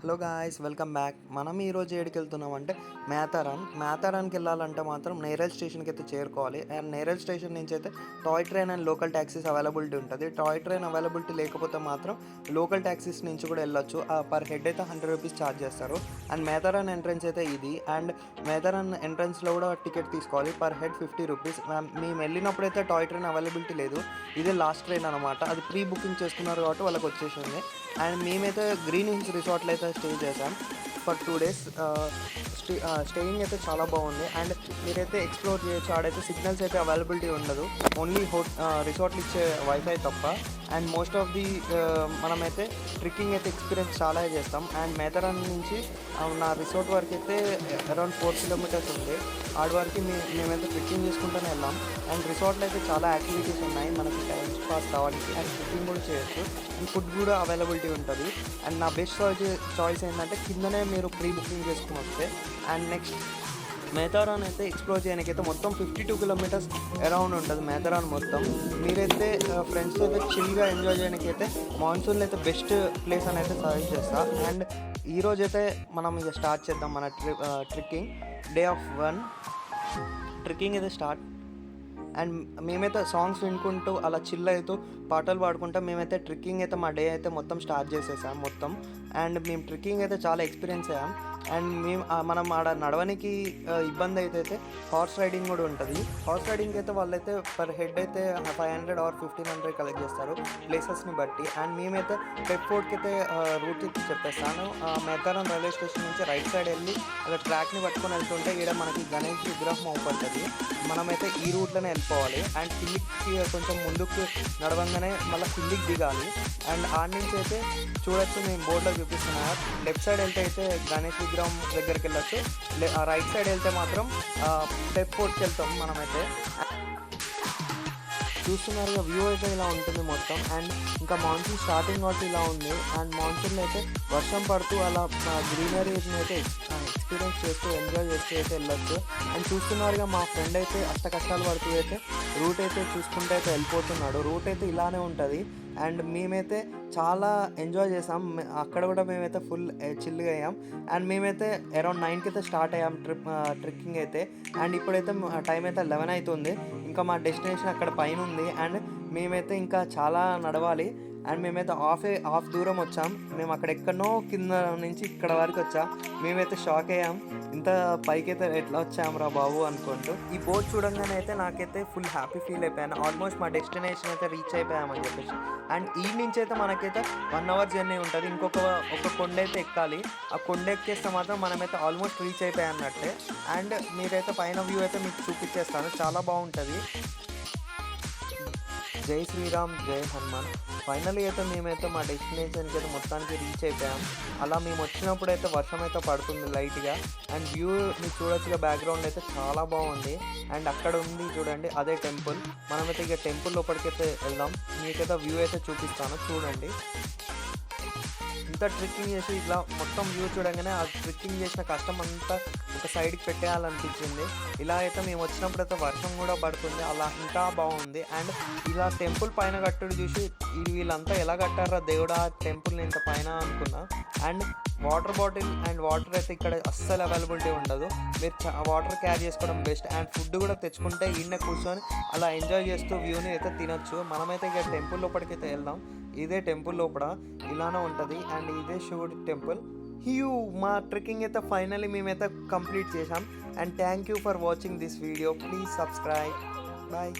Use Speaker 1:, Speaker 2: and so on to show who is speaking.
Speaker 1: Hello guys, welcome back. మనం ఈరోజు ఏడికి వెళ్తున్నామంటే మేతారాన్కి వెళ్ళాలంటే మాత్రం నేరల్ స్టేషన్కి అయితే చేరుకోవాలి. అండ్ నేరల్ స్టేషన్ నుంచి అయితే toy train and local taxis availability ఉంటుంది. టాయ్ ట్రైన్ అవైలబిలిటీ లేకపోతే మాత్రం లోకల్ ట్యాక్సీస్ నుంచి కూడా వెళ్ళొచ్చు. పర్ హెడ్ అయితే 100 రూపీస్ ఛార్జ్ చేస్తారు. అండ్ మేతారాన్ ఎంట్రన్స్ అయితే ఇది. అండ్ మేతారాన్ ఎంట్రన్స్లో కూడా టికెట్ తీసుకోవాలి. Per head 50 rupees. మేము వెళ్ళినప్పుడు అయితే టాయ్ ట్రైన్ అవైలబిలిటీ లేదు. ఇదే లాస్ట్ ట్రైన్ అనమాట. అది ప్రీ బుకింగ్ చేసుకున్నారు కాబట్టి వాళ్ళకి వచ్చేసింది. అండ్ మేమైతే గ్రీన్ హిల్స్ రిసార్ట్లో అయితే స్టే చేసాం ఫర్ 2 days. స్టేయింగ్ అయితే చాలా బాగుంది. అండ్ మీరైతే ఎక్స్ప్లోర్ చేయొచ్చు. ఆడైతే సిగ్నల్స్ అయితే అవైలబిలిటీ ఉండదు, ఓన్లీ రిసార్ట్లు ఇచ్చే వైఫై తప్ప. అండ్ మోస్ట్ ఆఫ్ ది మనమైతే ట్రెక్కింగ్ అయితే ఎక్స్పీరియన్స్ చాలా చేస్తాం. అండ్ మేతారాన్ నుంచి నా రిసార్ట్ వరకు అయితే అరౌండ్ 4 kilometers ఉంది. ఆడి వరకు మేమైతే ట్రెక్కింగ్ చేసుకుంటూనే వెళ్ళాం. అండ్ రిసార్ట్లో అయితే చాలా యాక్టివిటీస్ ఉన్నాయి మనకి టైం పాస్ కావడానికి. అండ్ ట్రెక్కింగ్ కూడా చేయొచ్చు. అండ్ ఫుడ్ కూడా అవైలబిలిటీ ఉంటుంది. అండ్ నా బెస్ట్ చాయిస్ ఏంటంటే కిందనే మీరు ప్రీ బుకింగ్ చేసుకుని వస్తే. అండ్ నెక్స్ట్ మేతారాన్ అయితే ఎక్స్ప్లోర్ చేయడానికి అయితే మొత్తం 52 kilometers అరౌండ్ ఉంటుంది మేతారాన్ మొత్తం. మీరైతే ఫ్రెండ్స్తో అయితే చిల్గా ఎంజాయ్ చేయడానికి అయితే మాన్సూన్లో అయితే బెస్ట్ ప్లేస్ అని అయితే సజెస్ట్ చేస్తాను. అండ్ ఈరోజైతే మనం ఇక స్టార్ట్ చేద్దాం మన ట్రెక్కింగ్. డే ఆఫ్ 1 ట్రెక్కింగ్ అయితే స్టార్ట్. అండ్ మేమైతే సాంగ్స్ వినుకుంటూ అలా చిల్ అవుతూ పాటలు పాడుకుంటూ మేమైతే ట్రెక్కింగ్ అయితే మా డే అయితే మొత్తం స్టార్ట్ చేసేసాం మొత్తం. అండ్ మేము ట్రెక్కింగ్ అయితే చాలా ఎక్స్పీరియన్స్ అయ్యాం. అండ్ మనం ఆడ నడవడానికి ఇబ్బంది అయితే హార్స్ రైడింగ్ కూడా ఉంటుంది. హార్స్ రైడింగ్ అయితే వాళ్ళైతే పర్ హెడ్ అయితే 500 or 1500 కలెక్ట్ చేస్తారు ప్లేసెస్ని బట్టి. అండ్ మేమైతే పెప్ ఫోర్ట్కి అయితే రూట్ అయితే చెప్పేస్తాను. మేతారాన్ రైల్వే స్టేషన్ నుంచి రైట్ సైడ్ వెళ్ళి అలా ట్రాక్ని పట్టుకొని వెళ్తుంటే ఇక్కడ మనకి గణేష్ విగ్రహం అవుపడుతుంది. మనమైతే ఈ రూట్లోనే వెళ్ళిపోవాలి. అండ్ కిందికి కొంచెం ముందుకు నడవంగానే మళ్ళీ కిందికి దిగాలి. అండ్ ఆడ నుంచి అయితే చూడొచ్చు, మేము బోర్డులో చూపిస్తున్నా. లెఫ్ట్ సైడ్ వెళ్తే అయితే గణేష్ విగ్రహం దగ్గరికి వెళ్ళొచ్చు. రైట్ సైడ్ వెళ్తే మాత్రం పెప్ ఫోర్ట్కి వెళ్తాం మనమైతే. చూస్తున్నారు వ్యూ అయితే ఇలా ఉంటుంది మొత్తం. అండ్ ఇంకా మాన్సూన్ స్టార్టింగ్ కాబట్టి ఇలా ఉంది. అండ్ మాన్సూన్లో అయితే వర్షం పడుతూ అలా గ్రీనరీని అయితే ఎక్స్పీరియన్స్ చేస్తూ ఎంజాయ్ చేస్తూ అయితే వెళ్ళొచ్చు. అండ్ చూస్తున్నారుగా మా ఫ్రెండ్ అయితే అష్ట కష్టాలు పడుతూ అయితే రూట్ అయితే చూసుకుంటూ అయితే వెళ్ళిపోతున్నాడు. రూట్ అయితే ఇలానే ఉంటుంది. అండ్ మేమైతే చాలా ఎంజాయ్ చేసాం. అక్కడ కూడా మేమైతే ఫుల్ చిల్గా అయ్యాం. అండ్ మేమైతే అరౌండ్ 9కి అయితే స్టార్ట్ అయ్యాం ట్రెక్కింగ్ అయితే. అండ్ ఇప్పుడైతే టైం అయితే 11 అవుతుంది. ఇంకా మా డెస్టినేషన్ అక్కడ పైన ఉంది. అండ్ మేమైతే ఇంకా చాలా నడవాలి. అండ్ మేమైతే హాఫ్ దూరం వచ్చాం. మేము అక్కడ ఎక్కడనో కింద నుంచి ఇక్కడ వరకు వచ్చాం. మేమైతే షాక్ అయ్యాం, ఇంత పైకి అయితే ఎట్లా వచ్చాం బాబు అనుకుంటూ. ఈ బోట్ చూడంగానే అయితే నాకైతే ఫుల్ హ్యాపీ ఫీల్ అయిపోయాను. ఆల్మోస్ట్ మా డెస్టినేషన్ అయితే రీచ్ అయిపోయామని చెప్పేసి. అండ్ ఈ నుంచి అయితే మనకైతే 1 hour జర్నీ ఉంటుంది. ఒక కొండ అయితే ఎక్కాలి. ఆ కొండ ఎక్కేస్తే మాత్రం మనమైతే ఆల్మోస్ట్ రీచ్ అయిపోయామన్నట్టే. అండ్ మీరైతే పైన వ్యూ అయితే మీకు చూపించేస్తాను, చాలా బాగుంటుంది. జై శ్రీరామ్, జై హనుమాన్. ఫైనల్లీ అయితే మేమైతే మా డెస్టినేషన్కి అయితే మొత్తానికి రీచ్ అయిపోయాం. అలా మేము వచ్చినప్పుడు అయితే వర్షం అయితే పడుతుంది లైట్గా. అండ్ వ్యూ మీకు చూడొచ్చుగా బ్యాక్గ్రౌండ్ అయితే చాలా బాగుంది. అండ్ అక్కడ ఉంది చూడండి, అదే టెంపుల్. మనమైతే ఇక టెంపుల్ లోపలికైతే వెళ్దాం. మీకైతే వ్యూ అయితే చూపిస్తాను, చూడండి. ఇంత ట్రెక్కింగ్ చేసి ఇట్లా మొత్తం వ్యూ చూడగానే ఆ ట్రెక్కింగ్ చేసిన కష్టం అంతా ఒక సైడ్కి పెట్టేయాలనిపించింది. ఇలా అయితే మేము వచ్చినప్పుడు అయితే వర్షం కూడా పడుతుంది, అలా ఇంకా బాగుంది. అండ్ ఇలా టెంపుల్ పైన కట్టుడు చూసి వీళ్ళంతా ఎలా కట్టారా దేవుడా టెంపుల్ని ఇంత పైన అనుకున్నా. And water bottle and water అయితే ఇక్కడ అస్సలు అవైలబిలిటీ ఉండదు. మీరు వాటర్ క్యారీ చేసుకోవడం బెస్ట్. అండ్ ఫుడ్ కూడా తెచ్చుకుంటే ఈయన కూర్చొని అలా ఎంజాయ్ చేస్తూ వ్యూని అయితే తినొచ్చు. మనమైతే ఇక టెంపుల్ లోపలికైతే వెళ్దాం. ఇదే టెంపుల్ లోపల ఇలానే ఉంటుంది. అండ్ ఇదే శివుడి టెంపుల్. మా ట్రెక్కింగ్ అయితే ఫైనల్లీ మేమైతే కంప్లీట్ చేసాం. And thank you for watching this video. Please subscribe. Bye.